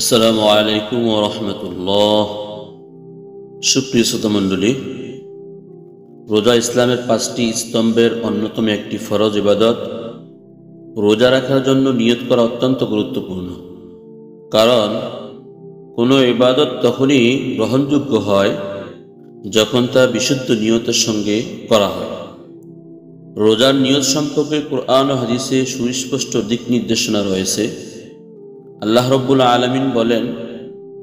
আসসালামু আলাইকুম ওয়া রাহমাতুল্লাহ। সুপ্রিয় শ্রোতামণ্ডলী, রোজা ইসলামের 5টি স্তম্ভের অন্যতম একটি ফরজ ইবাদত। রোজা রাখার জন্য নিয়ত করা অত্যন্ত গুরুত্বপূর্ণ, কারণ কোনো ইবাদত তখনই গ্রহণযোগ্য হয় যখন তা বিশুদ্ধ নিয়তের সঙ্গে করা হয়। রোজার নিয়ত সম্পর্কে কুরআন ও হাদিসে সুস্পষ্ট দিক নির্দেশনা রয়েছে। আল্লাহ রাব্বুল আলামিন বলেন,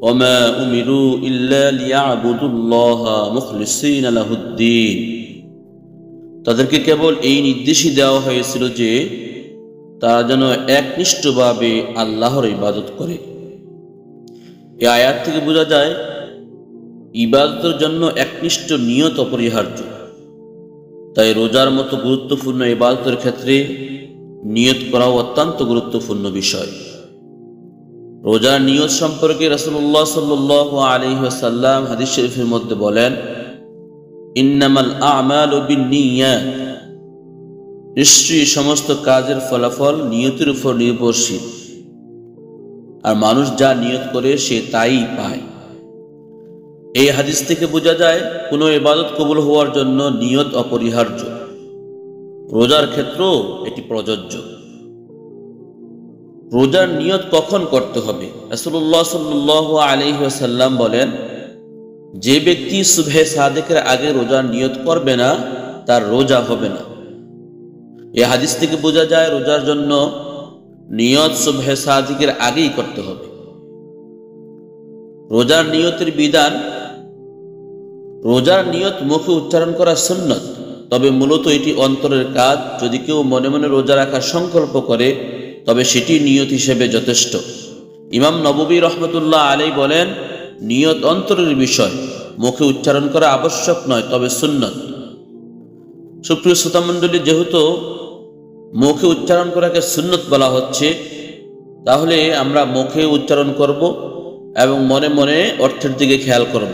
ওমা উমিরু ইল্লা লিয়াবুদুল্লাহা মুখলিসিনা লাহুদ্দিন। তাদেরকে কেবল এই নির্দেশই দেওয়া হয়েছিল যে তারা যেন একনিষ্ঠভাবে আল্লাহর ইবাদত করে। এই আয়াত থেকে বোঝা যায় ইবাদতের জন্য একনিষ্ঠ নিয়ত অপরিহার্য। তাই রোজার মতো গুরুত্বপূর্ণ ইবাদতের ক্ষেত্রে নিয়ত করাও অত্যন্ত গুরুত্বপূর্ণ বিষয়। রোজার নিয়ত সম্পর্কে রাসূলুল্লাহ সাল্লাল্লাহু আলাইহি ওয়াসাল্লাম হাদিস শরীফের মধ্যে বলেন, ইন্নামাল আ'মালু বিন্নিয়াত। নিশ্চয়ই সমস্ত কাজের ফলাফল নিয়তের উপর নির্ভরশীল, আর মানুষ যা নিয়ত করে সে তাই পায়। এই হাদিস থেকে বোঝা যায় কোনো ইবাদত কবুল হওয়ার জন্য নিয়ত অপরিহার্য। রোজার ক্ষেত্রেও এটি প্রযোজ্য। রোজার নিয়ত কখন করতে হবে? রাসূলুল্লাহ সাল্লাল্লাহু আলাইহি ওয়াসাল্লাম বলেন, যে ব্যক্তি সুবহে সাদেকের আগে রোজার নিয়ত করবে না তার রোজা হবে না। এই হাদিস থেকে বোঝা যায় রোজার জন্য নিয়ত সুবহে সাদেকের আগেই করতে হবে। রোজার নিয়তের বিধান: রোজার নিয়ত মুখে উচ্চারণ করা সুন্নত, তবে মূলত এটি অন্তরের কাজ। যদি কেউ মনে মনে রোজা রাখার সংকল্প করে তবে সেটি নিয়ত হিসেবে যথেষ্ট। ইমাম নববী রহমতুল্লাহ আলাইহি বলেন, নিয়ত অন্তরের বিষয়, মুখে উচ্চারণ করা আবশ্যক নয়, তবে সুন্নত। সুপ্রিয় শ্রোতামণ্ডলী, যেহেতু মুখে উচ্চারণ করাকে সুন্নত বলা হচ্ছে, তাহলে আমরা মুখে উচ্চারণ করব এবং মনে মনে অর্থের দিকে খেয়াল করব।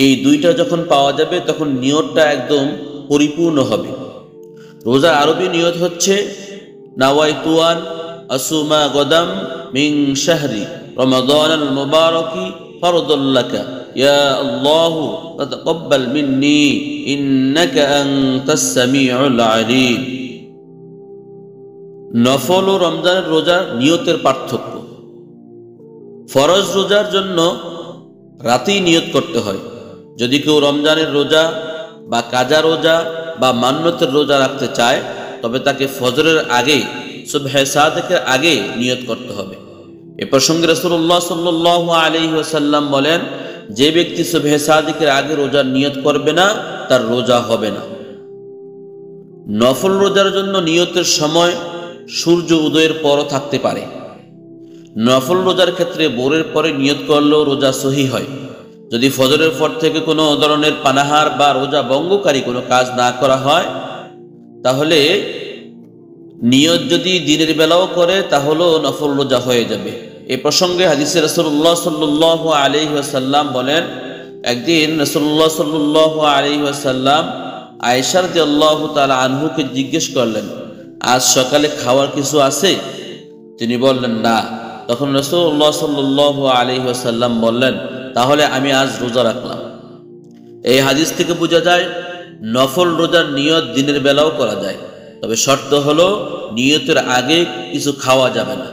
এই দুইটা যখন পাওয়া যাবে তখন নিয়তটা একদম পরিপূর্ণ হবে। রোজার আরবি নিয়ত হচ্ছে নাওয়াইতু আন আসুমা গদাম মিন শাহরি রমাদানাল মুবারাকি ফারদাল লাকা ইয়া আল্লাহু তাকাব্বাল মিন্নি ইন্নাকা আনতাস সামিউল আলিম। নফল ও রমজানের রোজার নিয়তের পার্থক্য: ফরজ রোজার জন্য রাতেই নিয়ত করতে হয়। যদি কেউ রমজানের রোজা বা কাজা রোজা বা মান্যতের রোজা রাখতে চায় তবে তাকে ফজরের আগে, সুবহে সাদেকের আগে নিয়ত করতে হবে। এ প্রসঙ্গে রাসূলুল্লাহ সাল্লাল্লাহু আলাইহি ওয়াসাল্লাম বলেন, যে ব্যক্তি সুবহে সাদেকের আগে রোজার নিয়ত করবে না তার রোজা হবে না। নফল রোজার জন্য নিয়তের সময় সূর্য উদয়ের পরও থাকতে পারে। নফল রোজার ক্ষেত্রে ভোরের পরে নিয়ত করলেও রোজা সহি হয়। যদি ফজরের পর থেকে কোনো ধরনের পানাহার বা রোজা ভঙ্গকারী কোনো কাজ না করা হয়, তাহলে নিয়ত যদি দিনের বেলাও করে তাহলেও নফল রোজা হয়ে যাবে। এই প্রসঙ্গে হাদিসে রাসূলুল্লাহ সাল্লাল্লাহু আলাইহি ওয়াসাল্লাম বলেন, একদিন রাসূলুল্লাহ সাল্লাল্লাহু আলাইহি ওয়াসাল্লাম আয়েশা রাদিয়াল্লাহু তাআলা আনহুকে জিজ্ঞেস করলেন, আজ সকালে খাওয়ার কিছু আছে? তিনি বললেন, না। তখন রাসূলুল্লাহ সাল্লাল্লাহু আলাইহি ওয়াসাল্লাম বললেন, তাহলে আমি আজ রোজা রাখলাম। এই হাদিস থেকে বোঝা যায় নফল রোজার নিয়ত দিনের বেলাও করা যায়, তবে শর্ত হলো নিয়তের আগে কিছু খাওয়া যাবে না।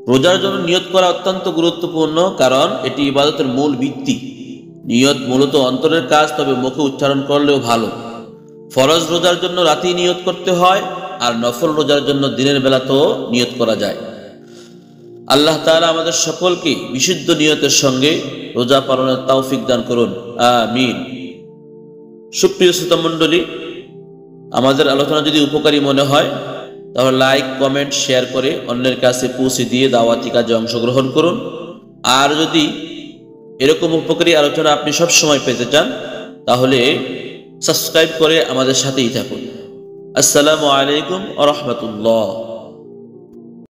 রোজার জন্য নিয়ত করা অত্যন্ত গুরুত্বপূর্ণ, কারণ এটি ইবাদতের মূল ভিত্তি। নিয়ত মূলত অন্তরের কাজ, তবে মুখে উচ্চারণ করলেও ভালো। ফরজ রোজার জন্য রাতেই নিয়ত করতে হয়, আর নফল রোজার জন্য দিনের বেলাতেও নিয়ত করা যায়। আল্লাহ তাআলা আমাদের সকলকে বিশুদ্ধ নিয়তের সঙ্গে রোজা পালনের তৌফিক দান করুন, আমিন। সুপ্রিয় শ্রোতামণ্ডলী, আমাদের আলোচনা যদি উপকারী মনে হয় তাহলে লাইক, কমেন্ট, শেয়ার করে অন্যের কাছে পৌঁছে দিয়ে দাওয়াতি কাজে অংশগ্রহণ করুন। আর যদি এরকম উপকারী আলোচনা আপনি সব সময় পেতে চান তাহলে সাবস্ক্রাইব করে আমাদের সাথেই থাকুন। আসসালামু আলাইকুম ওয়া রাহমাতুল্লাহ।